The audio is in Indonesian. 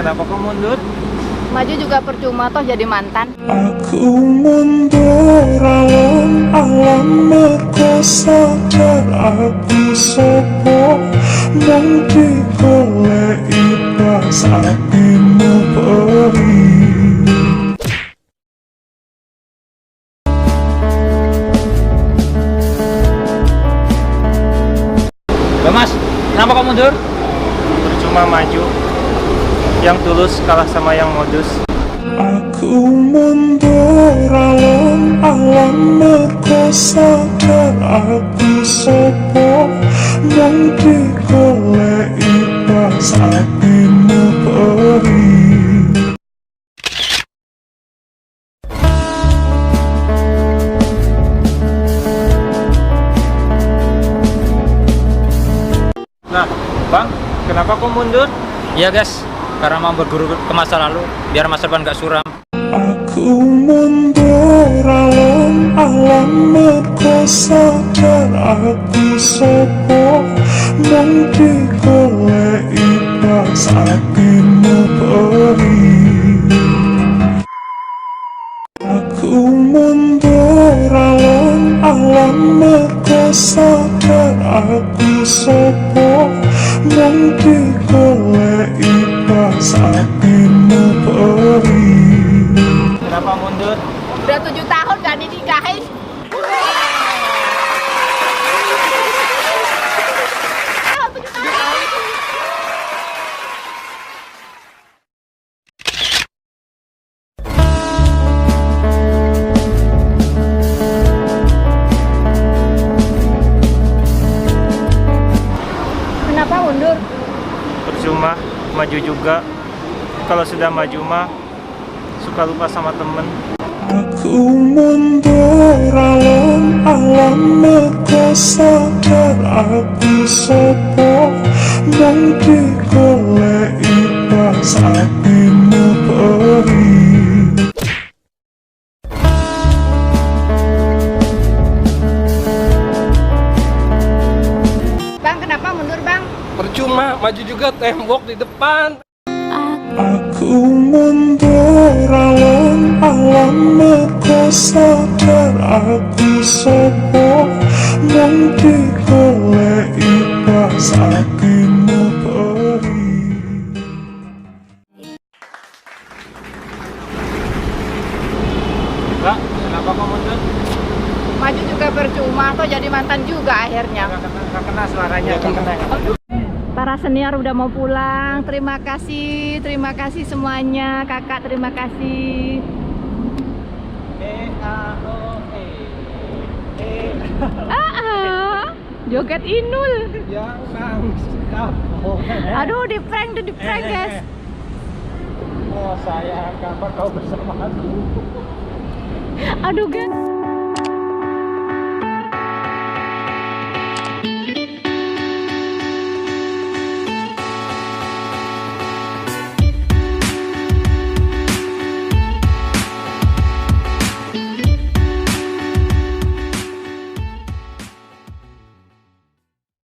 kenapa kau mundur? Maju juga percuma, toh jadi mantan. Aku mundur alam merko sadar aku sopo mung digoleki pas atimu perih. Loh mas, kenapa kau mundur? Percuma maju. Yang tulus kalah sama yang modus. Aku mundur alam merko sadar aku sopo mung digoleki pas atimu perih. Nah, bang, kenapa kau mundur? Iya guys, karena mau berguru ke masa lalu, biar masa depan gak suram. Aku mundur alam merko sadar aku sopo mung digoleki pas atimu perih. Aku mundur alam merko sadar aku sopo mung digoleki pas atimu perih. Kenapa mundur? Udah 7 tahun gak dinikahin. Kenapa mundur? Percuma, maju juga. Kalau sudah maju mah suka lupa sama temen. Aku mundur alam merko sadar aku sopo mung digoleki pas atimu perih. Bang, kenapa mundur bang? Percuma, maju juga tembok di depan. Aku mundur alam merko sadar aku sopo mung digoleki pas atimu perih. Mbak, kenapa kau mundur? Maju juga percuma, toh jadi mantan juga akhirnya. Gak kena suaranya. Para senior udah mau pulang. Terima kasih semuanya. Kakak, terima kasih. Joget Inul. Jangan Aduh, di prank guys. Oh sayang, kapan kau bersamaku? Aduh, guys.